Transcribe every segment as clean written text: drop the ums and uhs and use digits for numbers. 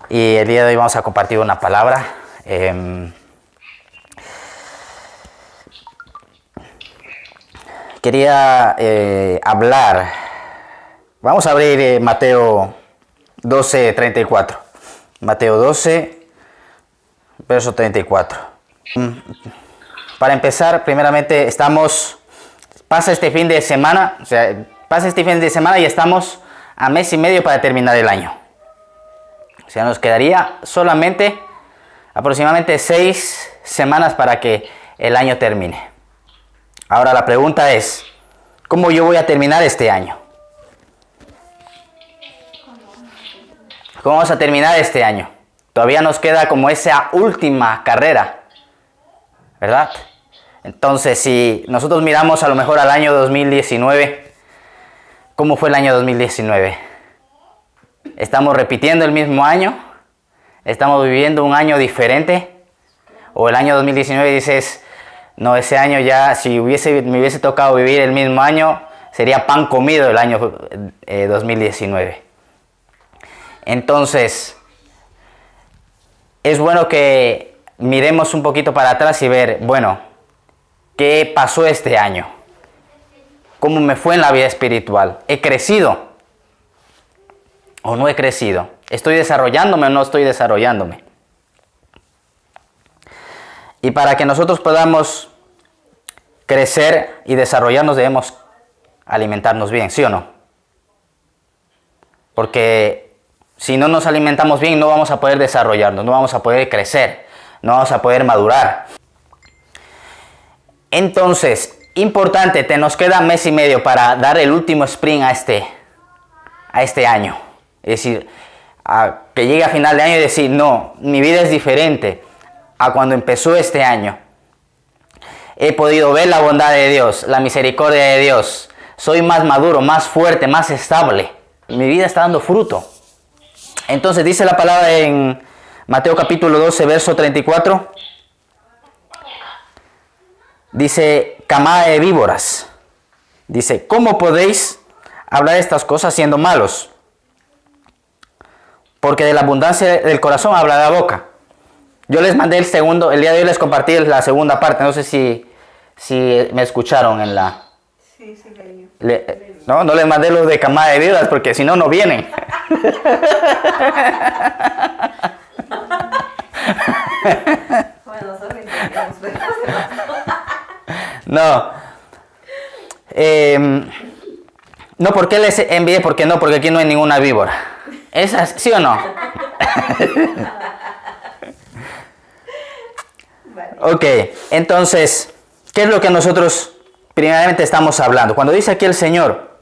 Y el día de hoy vamos a compartir una palabra. Quería hablar. Vamos a abrir Mateo 12, 34. Mateo 12, verso 34. Para empezar, primeramente pasa este fin de semana y estamos a mes y medio para terminar el año. O sea, nos quedaría solamente aproximadamente 6 semanas para que el año termine. Ahora la pregunta es, ¿cómo yo voy a terminar este año? ¿Cómo vamos a terminar este año? Todavía nos queda como esa última carrera, ¿verdad? Entonces, si nosotros miramos a lo mejor al año 2019, ¿cómo fue el año 2019? ¿Estamos repitiendo el mismo año? ¿Estamos viviendo un año diferente? ¿O el año 2019 dices, no, ese año ya, si me hubiese tocado vivir el mismo año, sería pan comido el año 2019? Entonces, es bueno que miremos un poquito para atrás y ver, bueno, ¿qué pasó este año? ¿Cómo me fue en la vida espiritual? ¿He crecido o no he crecido? ¿Estoy desarrollándome o no estoy desarrollándome? Y para que nosotros podamos crecer y desarrollarnos debemos alimentarnos bien, ¿sí o no? Porque si no nos alimentamos bien no vamos a poder desarrollarnos, no vamos a poder crecer, no vamos a poder madurar. Entonces, importante, nos queda mes y medio para dar el último sprint a este año. Es decir, que llegue a final de año y decir, no, mi vida es diferente a cuando empezó este año. He podido ver la bondad de Dios, la misericordia de Dios. Soy más maduro, más fuerte, más estable. Mi vida está dando fruto. Entonces dice la palabra en Mateo capítulo 12, verso 34. Dice, camada de víboras. Dice, ¿cómo podéis hablar estas cosas siendo malos? Porque de la abundancia del corazón habla la boca. Yo les mandé el día de hoy les compartí la segunda parte. No sé si me escucharon en la... Sí, leí. No les mandé los de camada de víboras porque si no, no vienen. Bueno, sorry, no. No, ¿por qué les envié? Porque aquí no hay ninguna víbora. ¿Esas, sí o no? Vale. Ok, entonces, ¿qué es lo que nosotros primeramente estamos hablando? Cuando dice aquí el Señor,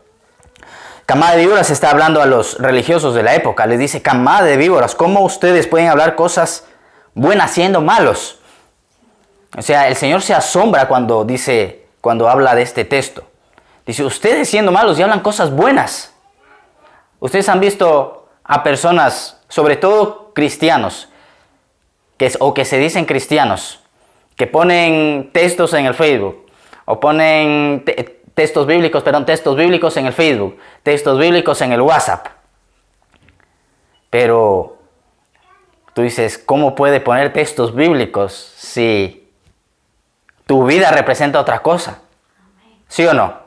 camada de víboras, está hablando a los religiosos de la época. Les dice, camada de víboras, ¿cómo ustedes pueden hablar cosas buenas siendo malos? O sea, el Señor se asombra cuando habla de este texto. Dice, ustedes siendo malos y hablan cosas buenas. Ustedes han visto a personas, sobre todo cristianos, que se dicen cristianos, que ponen textos en el Facebook, o ponen textos bíblicos en el Facebook, textos bíblicos en el WhatsApp. Pero tú dices, ¿cómo puede poner textos bíblicos si tu vida representa otra cosa? ¿Sí o no?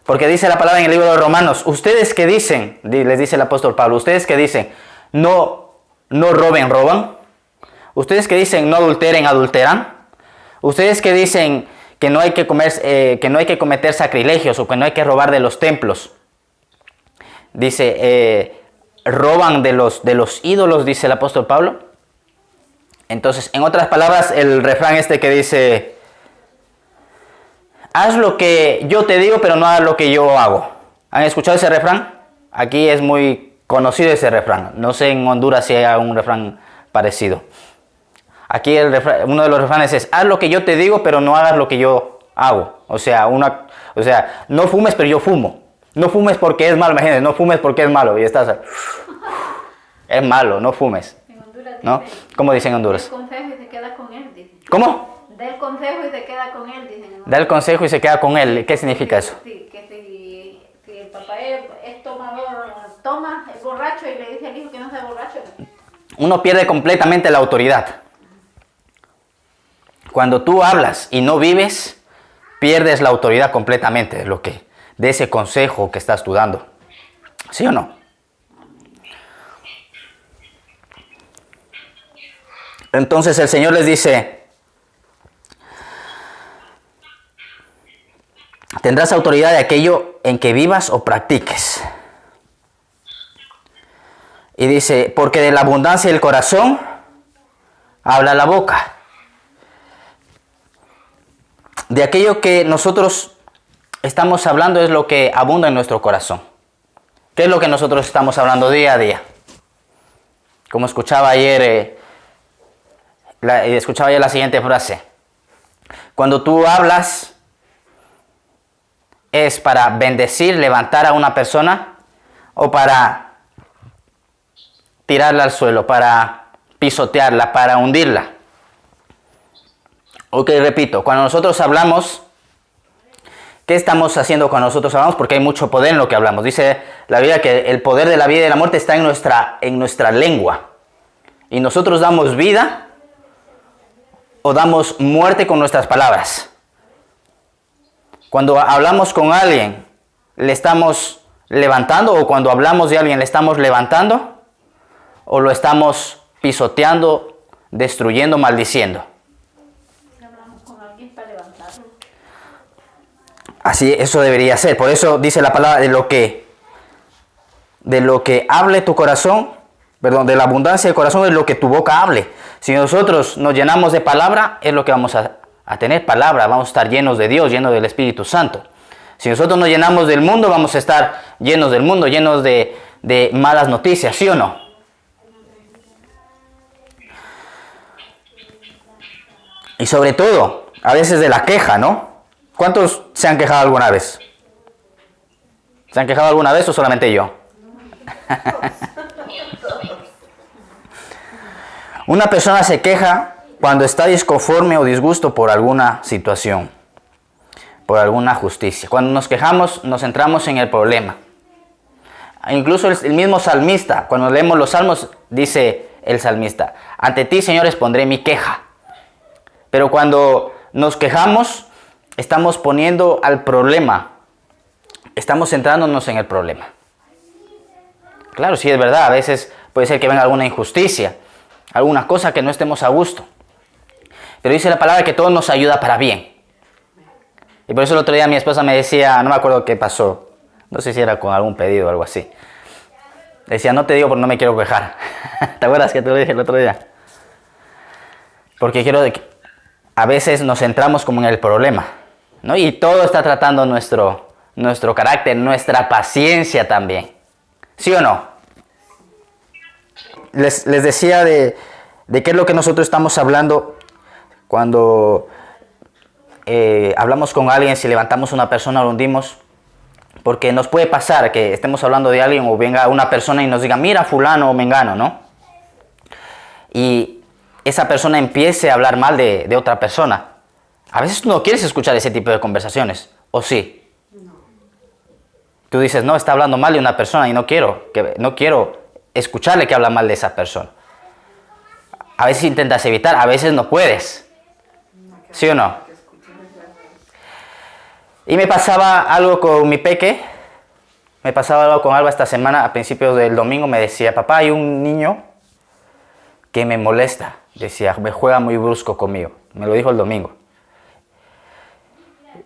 Porque dice la palabra en el libro de Romanos, ustedes que dicen, les dice el apóstol Pablo, ustedes que dicen, no roben, roban. Ustedes que dicen, no adulteren, adulteran. Ustedes que dicen que no hay que cometer sacrilegios o que no hay que robar de los templos. Dice, roban de los ídolos, dice el apóstol Pablo. Entonces, en otras palabras, el refrán que dice, haz lo que yo te digo, pero no hagas lo que yo hago. ¿Han escuchado ese refrán? Aquí es muy conocido ese refrán. No sé en Honduras si hay un refrán parecido. Aquí uno de los refranes es, haz lo que yo te digo, pero no hagas lo que yo hago. O sea, no fumes, pero yo fumo. No fumes porque es malo, imagínate, no fumes porque es malo. Y estás, es malo, no fumes. En Honduras ¿No? ¿Cómo dicen en Honduras? Da el consejo y se queda con él, dicen. ¿Cómo? Da el consejo y se queda con él, dicen. Da el consejo y se queda con él. ¿Qué significa eso? Sí, que si el papá es tomador, toma el borracho y le dice al hijo que no sea borracho. Uno pierde completamente la autoridad. Cuando tú hablas y no vives, pierdes la autoridad completamente de ese consejo que estás tú dando. ¿Sí o no? Entonces el Señor les dice, tendrás autoridad de aquello en que vivas o practiques. Y dice, porque de la abundancia del corazón habla la boca. De aquello que nosotros estamos hablando es lo que abunda en nuestro corazón. ¿Qué es lo que nosotros estamos hablando día a día? Como escuchaba ayer la siguiente frase. Cuando tú hablas, ¿es para bendecir, levantar a una persona o para tirarla al suelo, para pisotearla, para hundirla? Ok, repito, cuando nosotros hablamos, ¿qué estamos haciendo cuando nosotros hablamos? Porque hay mucho poder en lo que hablamos. Dice la Biblia que el poder de la vida y de la muerte está en nuestra lengua. Y nosotros damos vida o damos muerte con nuestras palabras. Cuando hablamos con alguien, ¿le estamos levantando? O cuando hablamos de alguien, ¿le estamos levantando? ¿O lo estamos pisoteando, destruyendo, maldiciendo? Hablamos con alguien para levantarlo. Así, eso debería ser. Por eso dice la palabra de lo que hable tu corazón, perdón, de la abundancia del corazón es lo que tu boca hable. Si nosotros nos llenamos de palabra, es lo que vamos a tener palabra, vamos a estar llenos de Dios, llenos del Espíritu Santo. Si nosotros nos llenamos del mundo, vamos a estar llenos del mundo, llenos de malas noticias, ¿sí o no? Y sobre todo, a veces de la queja, ¿no? ¿Cuántos se han quejado alguna vez? ¿Se han quejado alguna vez o solamente yo? Una persona se queja cuando está disconforme o disgusto por alguna situación, por alguna justicia. Cuando nos quejamos, nos centramos en el problema. Incluso el mismo salmista, cuando leemos los salmos, dice el salmista, ante ti, Señor, expondré mi queja. Pero cuando nos quejamos, estamos poniendo al problema, estamos centrándonos en el problema. Claro, sí es verdad, a veces puede ser que venga alguna injusticia, alguna cosa que no estemos a gusto. Pero dice la palabra que todo nos ayuda para bien. Y por eso el otro día mi esposa me decía, no me acuerdo qué pasó, no sé si era con algún pedido o algo así. Decía, no te digo porque no me quiero quejar. ¿Te acuerdas que te lo dije el otro día? Porque a veces nos centramos como en el problema, ¿no? Y todo está tratando nuestro carácter, nuestra paciencia también. ¿Sí o no? Les decía de qué es lo que nosotros estamos hablando cuando hablamos con alguien, si levantamos a una persona o lo hundimos. Porque nos puede pasar que estemos hablando de alguien o venga una persona y nos diga, mira fulano o mengano, ¿no? Y esa persona empiece a hablar mal de otra persona. A veces tú no quieres escuchar ese tipo de conversaciones, ¿o sí? No. Tú dices, no, está hablando mal de una persona y no quiero escucharle que habla mal de esa persona. A veces intentas evitar, a veces no puedes. ¿Sí o no? Y me pasaba algo con mi peque, me pasaba algo con Alba esta semana, a principios del domingo me decía, papá, hay un niño que me molesta, decía, me juega muy brusco conmigo, me lo dijo el domingo.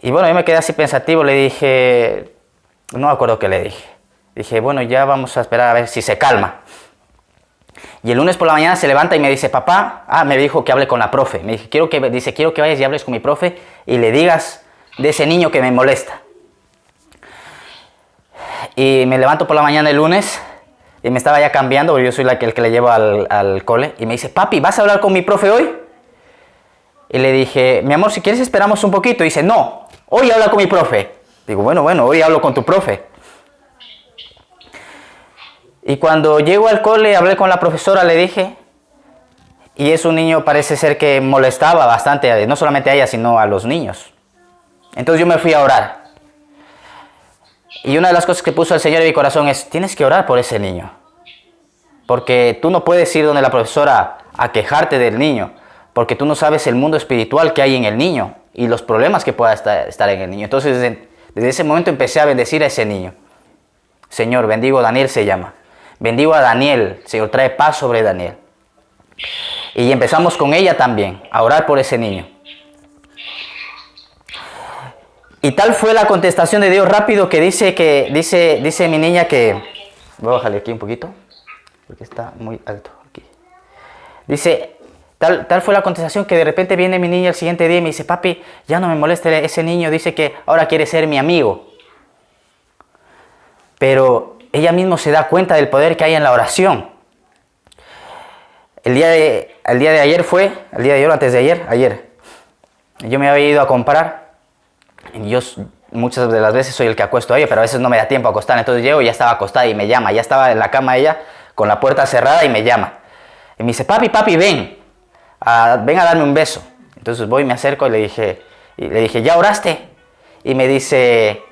Y bueno, yo me quedé así pensativo, le dije, no me acuerdo qué le dije. Dije, bueno, ya vamos a esperar a ver si se calma. Y el lunes por la mañana se levanta y me dice, papá, me dijo que hable con la profe. Me dije, quiero que vayas y hables con mi profe y le digas de ese niño que me molesta. Y me levanto por la mañana el lunes y me estaba ya cambiando, porque yo soy el que le llevo al cole. Y me dice, papi, ¿vas a hablar con mi profe hoy? Y le dije, mi amor, si quieres esperamos un poquito. Y dice, no, hoy habla con mi profe. Digo, bueno, hoy hablo con tu profe. Y cuando llego al cole, hablé con la profesora, le dije, y es un niño, parece ser que molestaba bastante, no solamente a ella, sino a los niños. Entonces yo me fui a orar. Y una de las cosas que puso el Señor en mi corazón es, tienes que orar por ese niño. Porque tú no puedes ir donde la profesora a quejarte del niño, porque tú no sabes el mundo espiritual que hay en el niño y los problemas que pueda estar en el niño. Entonces, desde ese momento empecé a bendecir a ese niño. Señor, bendigo a Daniel, se llama. Bendigo a Daniel, Señor, trae paz sobre Daniel. Y empezamos con ella también, a orar por ese niño. Y tal fue la contestación de Dios rápido que dice mi niña que... Voy a bajarle aquí un poquito, porque está muy alto aquí. Dice, tal fue la contestación que de repente viene mi niña el siguiente día y me dice, papi, ya no me moleste ese niño, dice que ahora quiere ser mi amigo. Pero ella misma se da cuenta del poder que hay en la oración. El día de ayer ayer, yo me había ido a comprar. Y yo muchas de las veces soy el que acuesto a ella, pero a veces no me da tiempo a acostar. Entonces llego y ya estaba acostada y me llama. Ya estaba en la cama ella con la puerta cerrada y me llama. Y me dice, papi, ven a darme un beso. Entonces voy, me acerco y le dije, ¿ya oraste? Y me dice,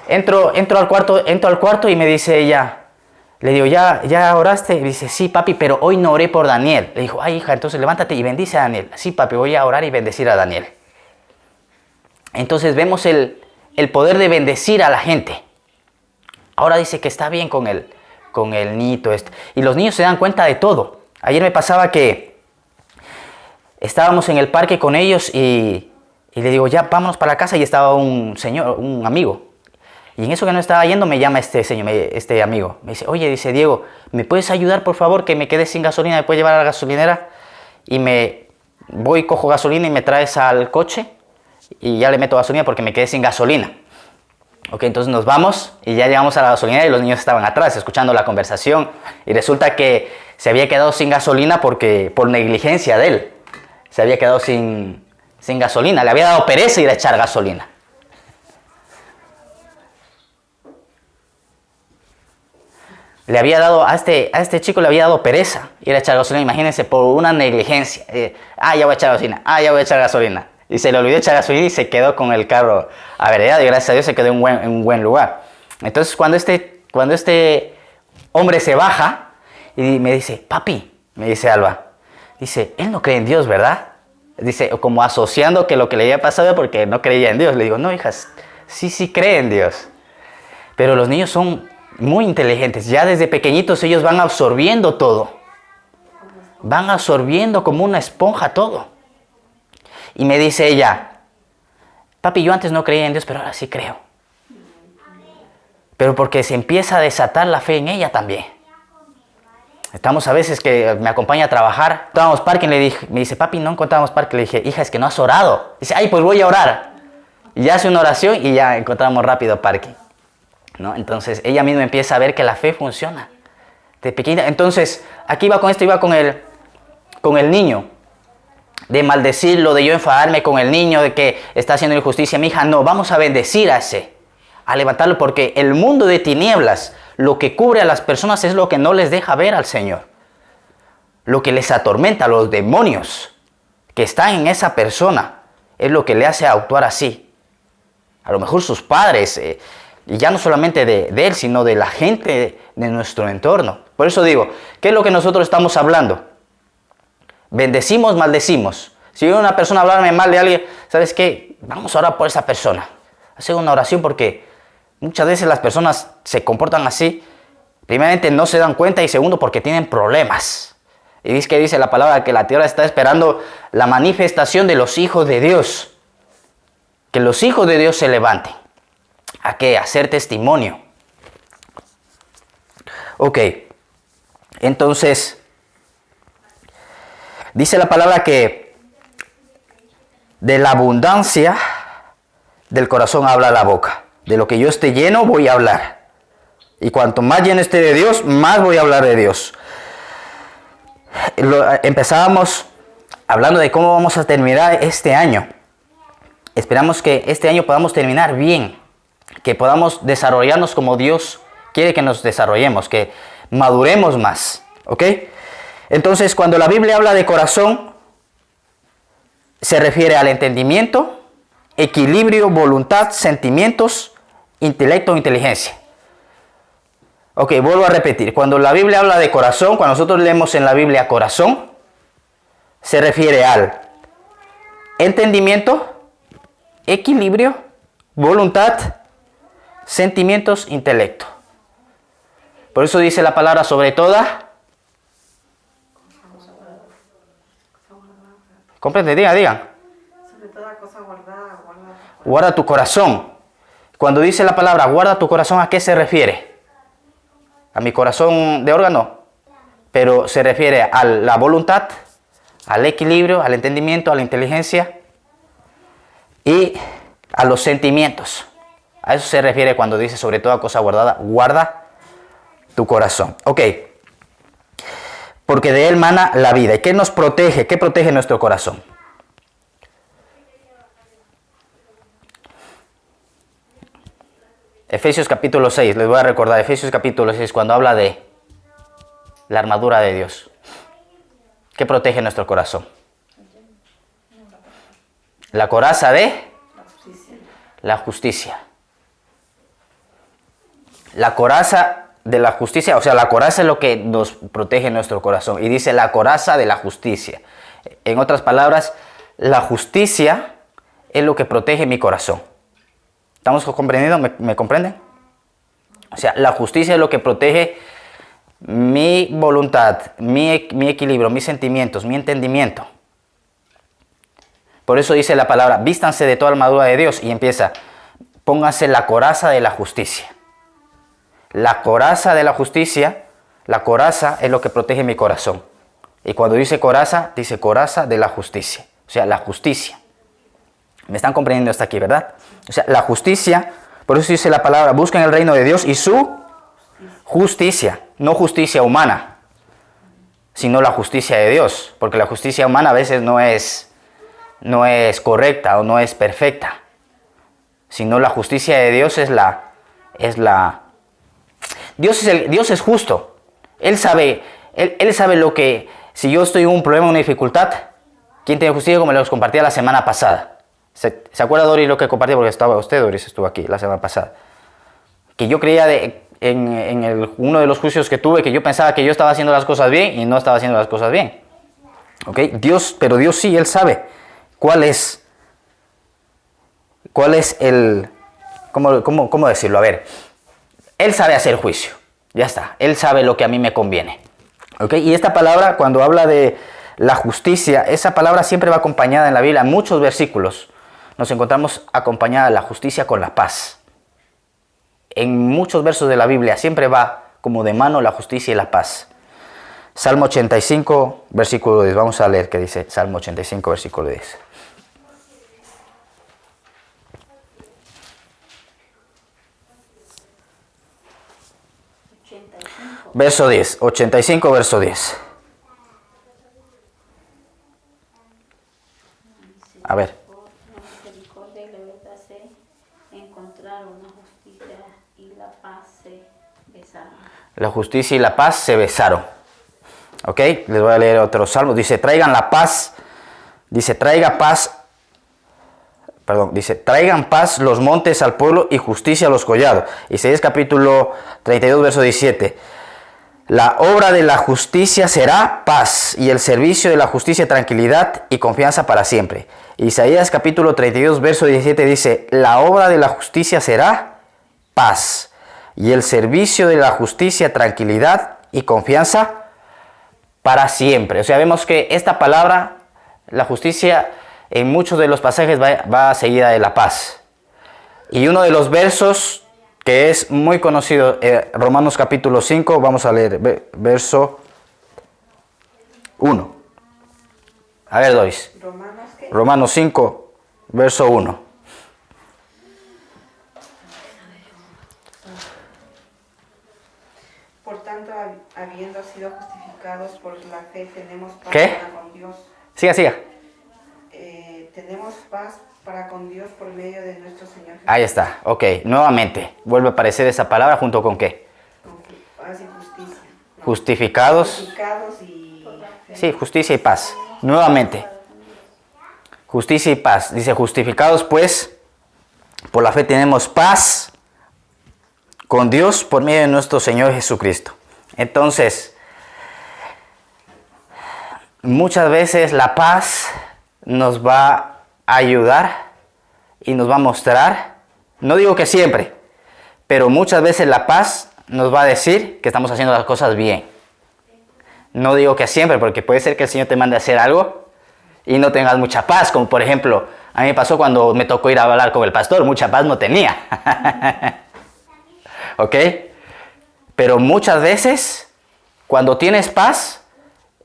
entro al cuarto y me dice ella, le digo, ¿ya oraste? Y dice, sí, papi, pero hoy no oré por Daniel. Le dijo, ay, hija, entonces levántate y bendice a Daniel. Sí, papi, voy a orar y bendecir a Daniel. Entonces vemos el poder de bendecir a la gente. Ahora dice que está bien con el niñito este. Y los niños se dan cuenta de todo. Ayer me pasaba que estábamos en el parque con ellos y le digo, ya vámonos para la casa, y estaba un señor, un amigo. Y en eso que no estaba yendo me llama este amigo. Me dice, oye, dice, Diego, ¿me puedes ayudar por favor? Que me quedé sin gasolina, ¿me puedes llevar a la gasolinera? Y cojo gasolina y me traes al coche. Y ya le meto gasolina porque me quedé sin gasolina. Ok, entonces nos vamos y ya llegamos a la gasolinera y los niños estaban atrás escuchando la conversación. Y resulta que se había quedado sin gasolina por negligencia de él. Se había quedado sin gasolina. Le había dado pereza ir a echar gasolina. Le había dado a este chico le había dado pereza ir a echar gasolina. Imagínense, por una negligencia. Ya voy a echar gasolina. Ya voy a echar gasolina. Y se le olvidó echar gasolina y se quedó con el carro averiado. Y gracias a Dios se quedó en un buen lugar. Entonces cuando este hombre se baja y me dice, papi, me dice Alba, dice, él no cree en Dios, ¿verdad? Dice, como asociando que lo que le había pasado era porque no creía en Dios. Le digo, no, hijas, sí cree en Dios. Pero los niños son muy inteligentes. Ya desde pequeñitos ellos van absorbiendo todo. Van absorbiendo como una esponja todo. Y me dice ella, papi, yo antes no creía en Dios, pero ahora sí creo. Pero porque se empieza a desatar la fe en ella también. Estamos a veces que me acompaña a trabajar. Encontrábamos parking, me dice, papi, no encontramos parking. Le dije, hija, es que no has orado. Dice, pues voy a orar. Y ya hace una oración y ya encontramos rápido parking, ¿no? Entonces ella misma empieza a ver que la fe funciona. De pequeña. Entonces, aquí iba con el niño. De maldecirlo, de yo enfadarme con el niño, de que está haciendo injusticia. Mi hija, no, vamos a bendecir a levantarlo, porque el mundo de tinieblas, lo que cubre a las personas es lo que no les deja ver al Señor. Lo que les atormenta, los demonios que están en esa persona, es lo que le hace actuar así. A lo mejor sus padres, y ya no solamente de él, sino de la gente de nuestro entorno. Por eso digo, ¿qué es lo que nosotros estamos hablando? Bendecimos, maldecimos. Si viene una persona a hablarme mal de alguien, ¿sabes qué? Vamos a orar por esa persona. Hacer una oración, porque muchas veces las personas se comportan así. Primeramente no se dan cuenta, y segundo porque tienen problemas. Y dice la palabra que la tierra está esperando la manifestación de los hijos de Dios. Que los hijos de Dios se levanten. ¿A qué? A hacer testimonio. Ok. Entonces, dice la palabra que de la abundancia del corazón habla la boca. De lo que yo esté lleno voy a hablar. Y cuanto más lleno esté de Dios, más voy a hablar de Dios. Empezábamos hablando de cómo vamos a terminar este año. Esperamos que este año podamos terminar bien. Que podamos desarrollarnos como Dios quiere que nos desarrollemos. Que maduremos más. ¿Ok? Entonces, cuando la Biblia habla de corazón, se refiere al entendimiento, equilibrio, voluntad, sentimientos intelecto o inteligencia. Ok, vuelvo a repetir. Cuando la Biblia habla de corazón, cuando nosotros leemos en la Biblia corazón, se refiere al entendimiento, equilibrio, voluntad, sentimientos, intelecto. Por eso dice la palabra sobre toda. ¿Comprende? Digan. Sobre toda cosa guardada, Guarda tu corazón. Cuando dice la palabra guarda tu corazón, ¿a qué se refiere? A mi corazón de órgano. Pero se refiere a la voluntad, al equilibrio, al entendimiento, a la inteligencia y a los sentimientos. A eso se refiere cuando dice sobre toda cosa guardada, guarda tu corazón. Ok. Porque de él mana la vida. ¿Y qué nos protege? ¿Qué protege nuestro corazón? Efesios capítulo 6, les voy a recordar, Efesios capítulo 6, cuando habla de la armadura de Dios. ¿Qué protege nuestro corazón? La coraza de la justicia. La coraza de la justicia, o sea, la coraza es lo que nos protege nuestro corazón. Y dice la coraza de la justicia. En otras palabras, la justicia es lo que protege mi corazón. ¿Estamos comprendiendo? ¿Me comprenden? O sea, la justicia es lo que protege mi voluntad, mi equilibrio, mis sentimientos, mi entendimiento. Por eso dice la palabra, vístanse de toda armadura de Dios y empieza, pónganse la coraza de la justicia. La coraza de la justicia, la coraza es lo que protege mi corazón. Y cuando dice coraza de la justicia. O sea, la justicia. ¿Me están comprendiendo hasta aquí, verdad? O sea, la justicia, por eso dice la palabra, busquen el reino de Dios y su justicia. No justicia humana, sino la justicia de Dios. Porque la justicia humana a veces no es correcta o no es perfecta. Sino la justicia de Dios Dios es justo. Él sabe lo que, si yo estoy en un problema, una dificultad, ¿quién tiene justicia? Como les compartí la semana pasada. ¿Se acuerda, Doris, lo que compartí? Porque estaba usted, Doris, estuvo aquí la semana pasada. Que yo creía en uno de los juicios que tuve, que yo pensaba que yo estaba haciendo las cosas bien y no estaba haciendo las cosas bien. ¿Ok? Pero Dios sí, Él sabe cuál es el... ¿Cómo decirlo? A ver, Él sabe hacer juicio. Ya está. Él sabe lo que a mí me conviene. ¿Ok? Y esta palabra, cuando habla de la justicia, esa palabra siempre va acompañada en la Biblia, en muchos versículos. Nos encontramos acompañada la justicia con la paz. En muchos versos de la Biblia siempre va como de mano la justicia y la paz. Salmo 85, versículo 10. Vamos a leer qué dice Salmo 85, versículo 10. Verso 10, 85, verso 10. A ver. La misericordia y la verdad se encontraron, la justicia y la paz se besaron. La justicia y la paz se besaron. ¿Ok? Les voy a leer otro salmo. Dice, traigan la paz. Dice, traigan paz los montes al pueblo y justicia a los collados. Isaías capítulo 32, verso 17. La obra de la justicia será paz y el servicio de la justicia tranquilidad y confianza para siempre. Isaías capítulo 32, verso 17 dice, la obra de la justicia será paz y el servicio de la justicia tranquilidad y confianza para siempre. O sea, vemos que esta palabra, la justicia, en muchos de los pasajes va seguida de la paz. Y uno de los versos que es muy conocido, Romanos capítulo 5, vamos a leer verso 1. A ver, Doris. Romanos 5, verso 1. Por tanto, habiendo sido justificados por la fe, tenemos paz ¿Qué? para con Dios. Siga. Tenemos paz para con Dios por medio de nuestro Señor Jesús. Ahí está, ok. Nuevamente, vuelve a aparecer esa palabra junto con ¿qué? Con paz y justicia. No. Justificados. Justificados y... Sí, justicia y paz. Nuevamente. Justicia y paz. Dice, justificados pues, por la fe tenemos paz con Dios por medio de nuestro Señor Jesucristo. Entonces, muchas veces la paz nos va a ayudar y nos va a mostrar, no digo que siempre, pero muchas veces la paz nos va a decir que estamos haciendo las cosas bien. No digo que siempre, porque puede ser que el Señor te mande a hacer algo y no tengas mucha paz, como por ejemplo, a mí me pasó cuando me tocó ir a hablar con el pastor, mucha paz no tenía. ¿Ok? Pero muchas veces, cuando tienes paz,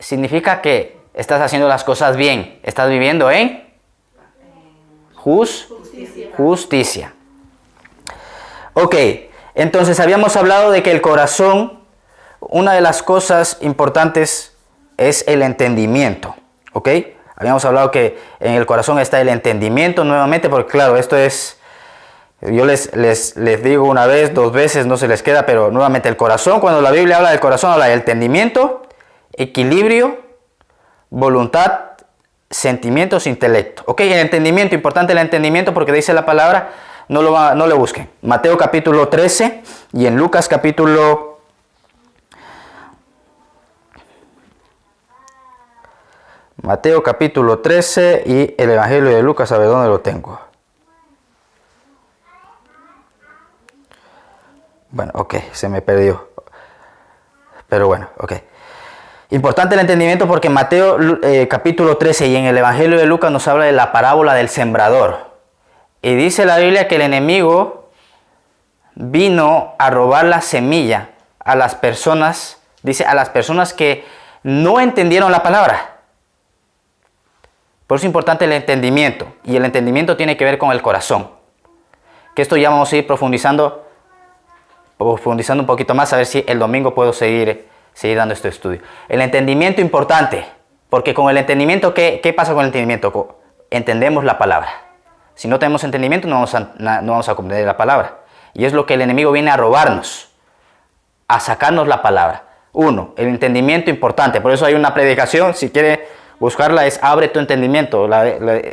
significa que estás haciendo las cosas bien, estás viviendo en justicia. Ok, entonces habíamos hablado de que el corazón, una de las cosas importantes es el entendimiento, ¿ok? Habíamos hablado que en el corazón está el entendimiento nuevamente, porque claro, esto es, yo les digo una vez, 2 veces, no se les queda, pero nuevamente el corazón, cuando la Biblia habla del corazón, habla del entendimiento, equilibrio, voluntad, sentimientos, intelecto. Ok, el entendimiento, importante el entendimiento porque dice la palabra, no le busquen. Mateo capítulo 13 y en Lucas capítulo... Mateo capítulo 13 y el Evangelio de Lucas, a ver dónde lo tengo. Bueno, ok, se me perdió. Pero bueno, ok. Importante el entendimiento porque Mateo capítulo 13 y en el Evangelio de Lucas nos habla de la parábola del sembrador. Y dice la Biblia que el enemigo vino a robar la semilla a las personas, dice a las personas que no entendieron la palabra. Por eso es importante el entendimiento. Y el entendimiento tiene que ver con el corazón. Que esto ya vamos a ir profundizando un poquito más, a ver si el domingo puedo seguir dando este estudio. El entendimiento importante, porque con el entendimiento, ¿qué pasa con el entendimiento? Entendemos la palabra. Si no tenemos entendimiento, no vamos a comprender la palabra. Y es lo que el enemigo viene a robarnos, a sacarnos la palabra. 1, el entendimiento importante. Por eso hay una predicación, si quiere buscarla, es Abre tu entendimiento.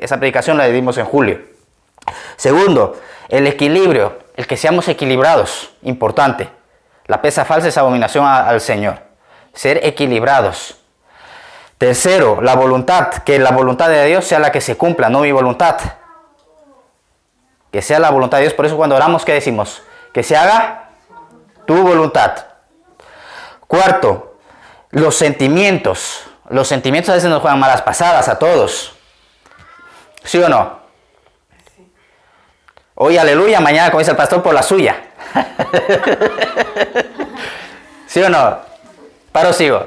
Esa predicación la dimos en julio. 2, el equilibrio, el que seamos equilibrados, importante. La pesa falsa es abominación al Señor. Ser equilibrados. 3, la voluntad, que la voluntad de Dios sea la que se cumpla, no mi voluntad. Que sea la voluntad de Dios. Por eso cuando oramos, ¿qué decimos? Que se haga tu voluntad. 4, los sentimientos. Los sentimientos a veces nos juegan malas pasadas a todos. ¿Sí o no? Hoy aleluya, mañana como dice el pastor por la suya. ¿Sí o no? ¿Paro o sigo?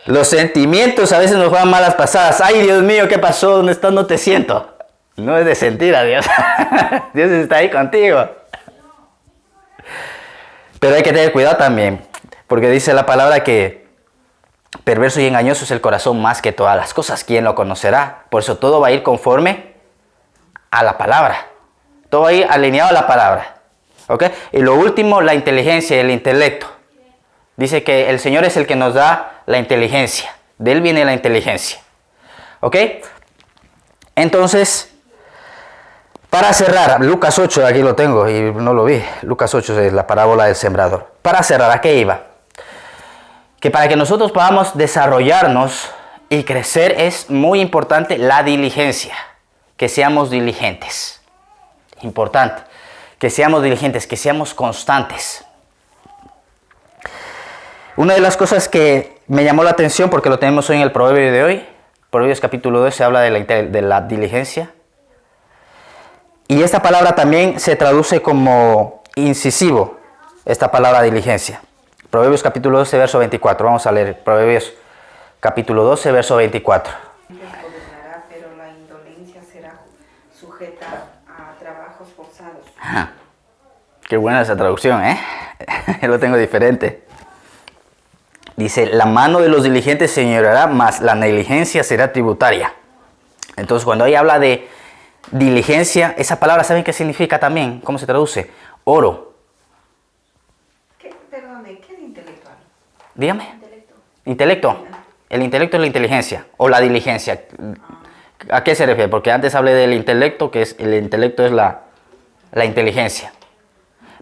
Los sentimientos a veces nos juegan malas pasadas. Ay, Dios mío, ¿qué pasó? ¿Dónde estás? No te siento. No es de sentir a Dios. Dios está ahí contigo. Pero hay que tener cuidado también, porque dice la palabra que perverso y engañoso es el corazón más que todas las cosas. ¿Quién lo conocerá? Por eso todo va a ir conforme a la palabra. Todo va a ir alineado a la palabra. ¿Ok? Y lo último, la inteligencia y el intelecto. Dice que el Señor es el que nos da la inteligencia. De Él viene la inteligencia. ¿Ok? Entonces, para cerrar, Lucas 8, aquí lo tengo y no lo vi. Lucas 8 es la parábola del sembrador. Para cerrar, ¿a qué iba? Que para que nosotros podamos desarrollarnos y crecer es muy importante la diligencia. Que seamos diligentes. Importante. Que seamos diligentes, que seamos constantes. Una de las cosas que me llamó la atención, porque lo tenemos hoy en el proverbio de hoy, Proverbios capítulo 2 se habla de la diligencia. Y esta palabra también se traduce como incisivo, esta palabra diligencia. Proverbios capítulo 12, verso 24. Vamos a leer Proverbios capítulo 12, verso 24. Pero la indolencia será sujeta a trabajos forzados. Qué buena esa traducción, ¿eh? Lo tengo diferente. Dice, la mano de los diligentes se señoreará, mas la negligencia será tributaria. Entonces, cuando ahí habla de diligencia, esa palabra, ¿saben qué significa también? ¿Cómo se traduce? Oro. Perdone, ¿qué es intelectual? Dígame. Intelecto. El intelecto es la inteligencia o la diligencia. ¿A qué se refiere? Porque antes hablé del intelecto, que es el intelecto es la inteligencia.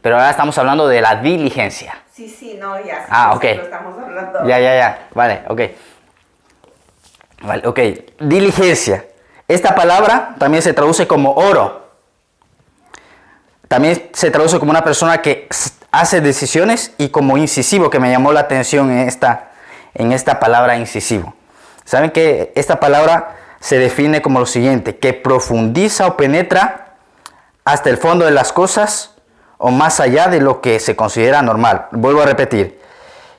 Pero ahora estamos hablando de la diligencia. Sí, no, ya. Ah, ok. Lo estamos hablando. Ya. Vale, ok. Vale, ok. Diligencia. Esta palabra también se traduce como oro. También se traduce como una persona que hace decisiones y como incisivo, que me llamó la atención en esta palabra incisivo. ¿Saben que esta palabra se define como lo siguiente? Que profundiza o penetra hasta el fondo de las cosas o más allá de lo que se considera normal. Vuelvo a repetir.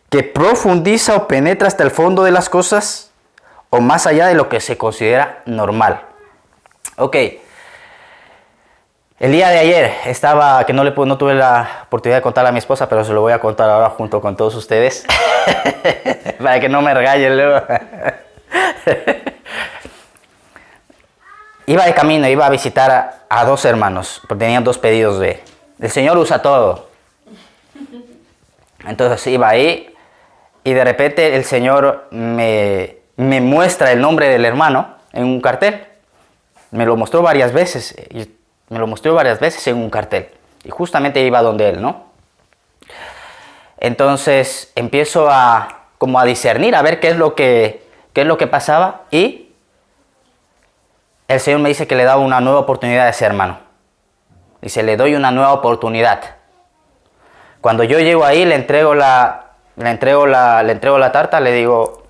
Que profundiza o penetra hasta el fondo de las cosas o más allá de lo que se considera normal. Ok. El día de ayer que no tuve la oportunidad de contarle a mi esposa, pero se lo voy a contar ahora junto con todos ustedes. Para que no me regañen luego. Iba de camino, iba a visitar a 2 hermanos, porque tenían 2 pedidos de... El Señor usa todo. Entonces iba ahí y de repente el Señor me muestra el nombre del hermano en un cartel. Me lo mostró varias veces. En un cartel. Y justamente iba donde él, ¿no? Entonces empiezo como a discernir, a ver qué es lo que pasaba. Y el Señor me dice que le da una nueva oportunidad a ese hermano. Dice, le doy una nueva oportunidad. Cuando yo llego ahí, le entrego la tarta, le digo,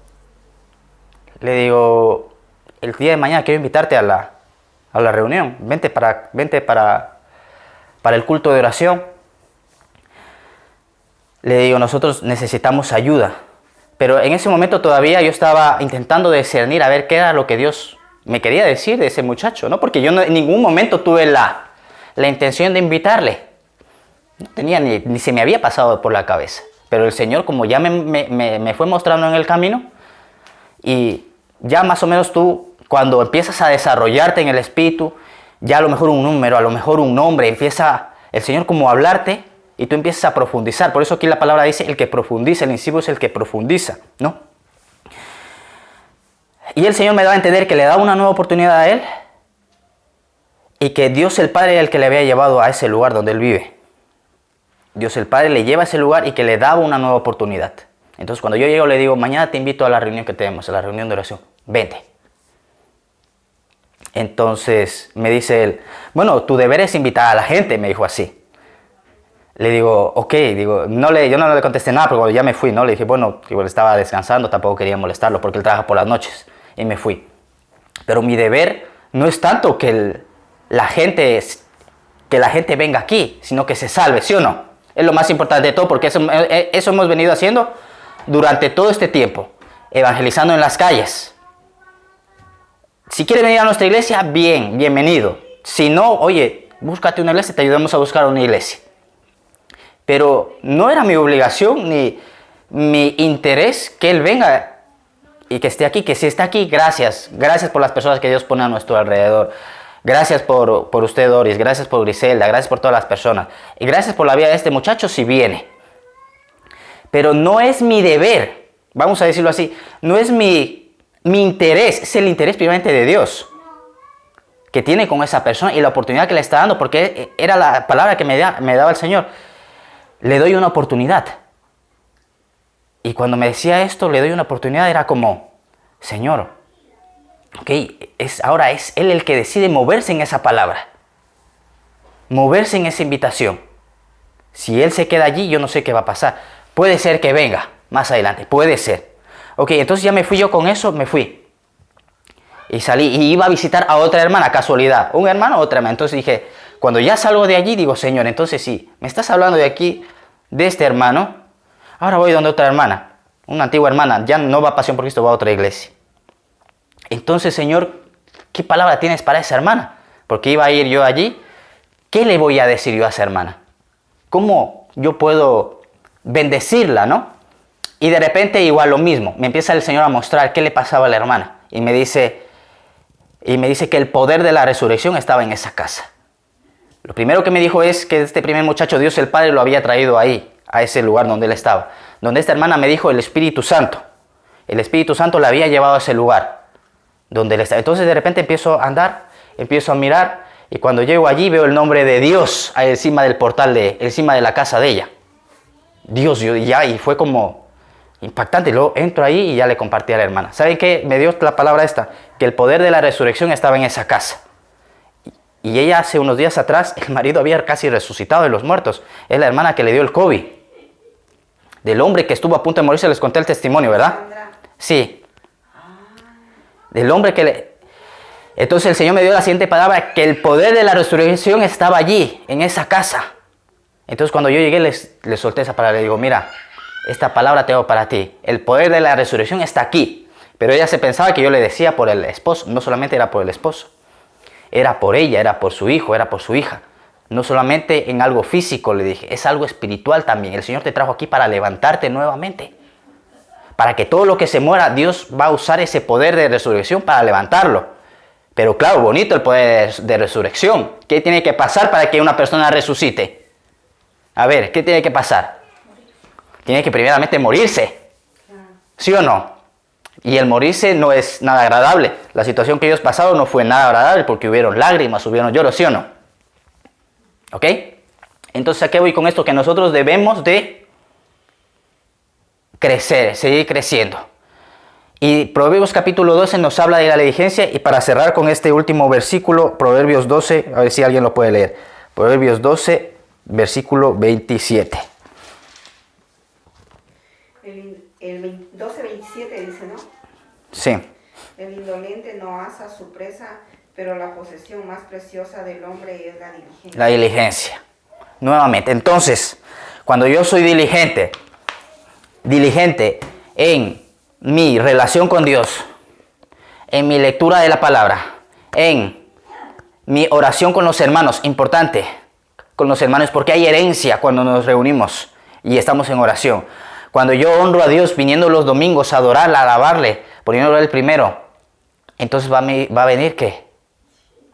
el día de mañana quiero invitarte a la reunión. Vente para el culto de oración. Le digo, nosotros necesitamos ayuda. Pero en ese momento todavía yo estaba intentando discernir a ver qué era lo que Dios me quería decir de ese muchacho, ¿no? Porque yo en ningún momento tuve la intención de invitarle. No tenía ni se me había pasado por la cabeza. Pero el Señor, como ya me fue mostrando en el camino, y ya más o menos tú, cuando empiezas a desarrollarte en el espíritu, ya a lo mejor un número, a lo mejor un nombre, empieza el Señor como a hablarte y tú empiezas a profundizar. Por eso aquí la palabra dice el que profundiza, el incisivo es el que profundiza, ¿no? Y el Señor me daba a entender que le daba una nueva oportunidad a él y que Dios el Padre era el que le había llevado a ese lugar donde él vive. Dios el Padre le lleva a ese lugar y que le daba una nueva oportunidad. Entonces cuando yo llego le digo, mañana te invito a la reunión que tenemos, a la reunión de oración. Vente. Entonces me dice él, bueno, tu deber es invitar a la gente, me dijo así. Le digo, ok, yo no le contesté nada, porque cuando ya me fui, ¿no? Le dije, bueno, igual estaba descansando, tampoco quería molestarlo, porque él trabaja por las noches, y me fui. Pero mi deber no es tanto que la gente venga aquí, sino que se salve, ¿sí o no? Es lo más importante de todo, porque eso hemos venido haciendo durante todo este tiempo, evangelizando en las calles. Si quieres venir a nuestra iglesia, bienvenido. Si no, oye, búscate una iglesia, te ayudamos a buscar una iglesia. Pero no era mi obligación ni mi interés que él venga y que esté aquí. Que si está aquí, gracias. Gracias por las personas que Dios pone a nuestro alrededor. Gracias por usted, Doris. Gracias por Griselda. Gracias por todas las personas. Y gracias por la vida de este muchacho si viene. Pero no es mi deber, vamos a decirlo así, no es mi interés, es el interés primeramente de Dios que tiene con esa persona y la oportunidad que le está dando, porque era la palabra que me daba el Señor. Le doy una oportunidad. Y cuando me decía esto, le doy una oportunidad, era como, Señor, ok, ahora es Él el que decide moverse en esa palabra. Moverse en esa invitación. Si Él se queda allí, yo no sé qué va a pasar. Puede ser que venga más adelante, puede ser. Ok, entonces ya me fui yo con eso, me fui. Y salí y iba a visitar a otra hermana, casualidad. Un hermano, otra hermana. Entonces dije, cuando ya salgo de allí, digo, Señor, entonces sí, me estás hablando de aquí, de este hermano. Ahora voy donde otra hermana, una antigua hermana, ya no va a Pasión por Cristo, va a otra iglesia. Entonces, Señor, ¿qué palabra tienes para esa hermana? Porque iba a ir yo allí. ¿Qué le voy a decir yo a esa hermana? ¿Cómo yo puedo bendecirla, no? Y de repente igual lo mismo. Me empieza el Señor a mostrar qué le pasaba a la hermana. Y me dice que el poder de la resurrección estaba en esa casa. Lo primero que me dijo es que este primer muchacho, Dios el Padre, lo había traído ahí, a ese lugar donde él estaba. Donde esta hermana me dijo el Espíritu Santo. El Espíritu Santo la había llevado a ese lugar donde él estaba. Entonces de repente empiezo a andar, empiezo a mirar Y cuando llego allí veo el nombre de Dios ahí encima del portal, encima de la casa de ella. Dios, y fue como impactante. Y luego entro ahí y ya le compartí a la hermana. ¿Saben qué? Me dio la palabra esta, que el poder de la resurrección estaba en esa casa. Y ella hace unos días atrás, el marido había casi resucitado de los muertos. Es la hermana que le dio el COVID. Del hombre que estuvo a punto de morirse, les conté el testimonio, ¿verdad? Sí. Del hombre que le... Entonces el Señor me dio la siguiente palabra, que el poder de la resurrección estaba allí, en esa casa. Entonces cuando yo llegué, les solté esa palabra. Le digo, mira, esta palabra tengo para ti. El poder de la resurrección está aquí. Pero ella se pensaba que yo le decía por el esposo. No solamente era por el esposo. Era por ella, era por su hijo, era por su hija. No solamente en algo físico, le dije, es algo espiritual también. El Señor te trajo aquí para levantarte nuevamente. Para que todo lo que se muera, Dios va a usar ese poder de resurrección para levantarlo. Pero claro, bonito el poder de resurrección. ¿Qué tiene que pasar para que una persona resucite? A ver, ¿qué tiene que pasar? Tiene que primeramente morirse. ¿Sí o no? Y el morirse no es nada agradable. La situación que ellos pasaron no fue nada agradable porque hubieron lágrimas, hubieron lloros, ¿sí o no? ¿Ok? Entonces, ¿a qué voy con esto? Que nosotros debemos de crecer, seguir creciendo. Y Proverbios capítulo 12 nos habla de la diligencia. Y para cerrar con este último versículo, Proverbios 12, a ver si alguien lo puede leer. Proverbios 12, versículo 27. El 12:27 dice, ¿no? Sí. El indolente no asa su presa, pero la posesión más preciosa del hombre es la diligencia. La diligencia. Nuevamente, entonces, cuando yo soy diligente en mi relación con Dios, en mi lectura de la palabra, en mi oración con los hermanos, importante, con los hermanos, porque hay herencia cuando nos reunimos y estamos en oración. Cuando yo honro a Dios viniendo los domingos a adorarle, a alabarle, poniéndolo el primero, entonces va a venir ¿qué?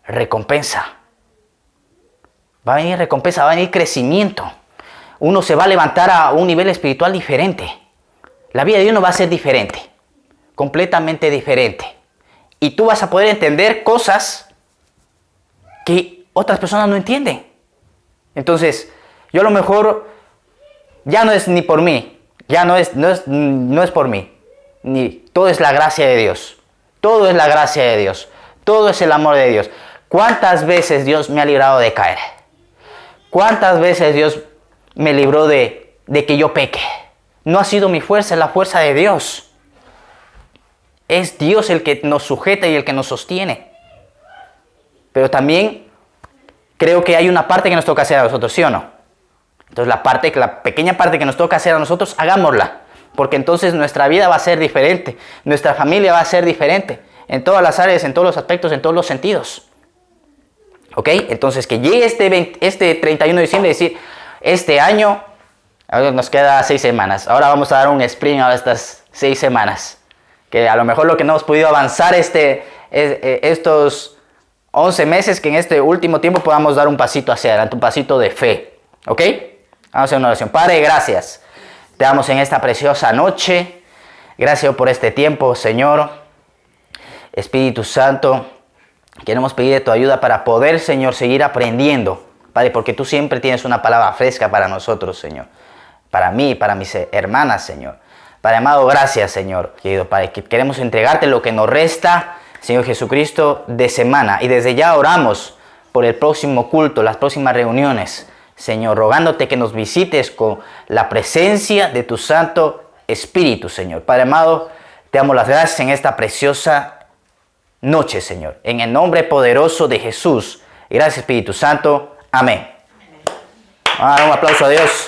Recompensa. Va a venir recompensa, va a venir crecimiento. Uno se va a levantar a un nivel espiritual diferente. La vida de uno va a ser diferente, completamente diferente. Y tú vas a poder entender cosas que otras personas no entienden. Entonces, yo a lo mejor ya no es ni por mí, ya no es por mí. Todo es la gracia de Dios. Todo es la gracia de Dios. Todo es el amor de Dios. ¿Cuántas veces Dios me ha librado de caer? ¿Cuántas veces Dios me libró de que yo peque? No ha sido mi fuerza, es la fuerza de Dios. Es Dios el que nos sujeta y el que nos sostiene. Pero también creo que hay una parte que nos toca hacer a nosotros, ¿sí o no? Entonces la pequeña parte que nos toca hacer a nosotros, hagámosla. Porque entonces nuestra vida va a ser diferente. Nuestra familia va a ser diferente. En todas las áreas, en todos los aspectos, en todos los sentidos. ¿Ok? Entonces que llegue este 31 de diciembre y decir, este año... Ahora nos queda 6 semanas. Ahora vamos a dar un sprint a estas 6 semanas. Que a lo mejor lo que no hemos podido avanzar estos 11 meses, que en este último tiempo podamos dar un pasito hacia adelante, un pasito de fe. ¿Ok? Vamos a hacer una oración. Padre, gracias. Te damos en esta preciosa noche. Gracias por este tiempo, Señor. Espíritu Santo, queremos pedir tu ayuda para poder, Señor, seguir aprendiendo. Padre, porque tú siempre tienes una palabra fresca para nosotros, Señor. Para mí, para mis hermanas, Señor. Padre amado, gracias, Señor. Querido Padre, que queremos entregarte lo que nos resta, Señor Jesucristo, de semana. Y desde ya oramos por el próximo culto, las próximas reuniones, Señor, rogándote que nos visites con la presencia de tu Santo Espíritu, Señor. Padre amado, te damos las gracias en esta preciosa noche, Señor. En el nombre poderoso de Jesús. Gracias, Espíritu Santo. Amén. Un aplauso a Dios.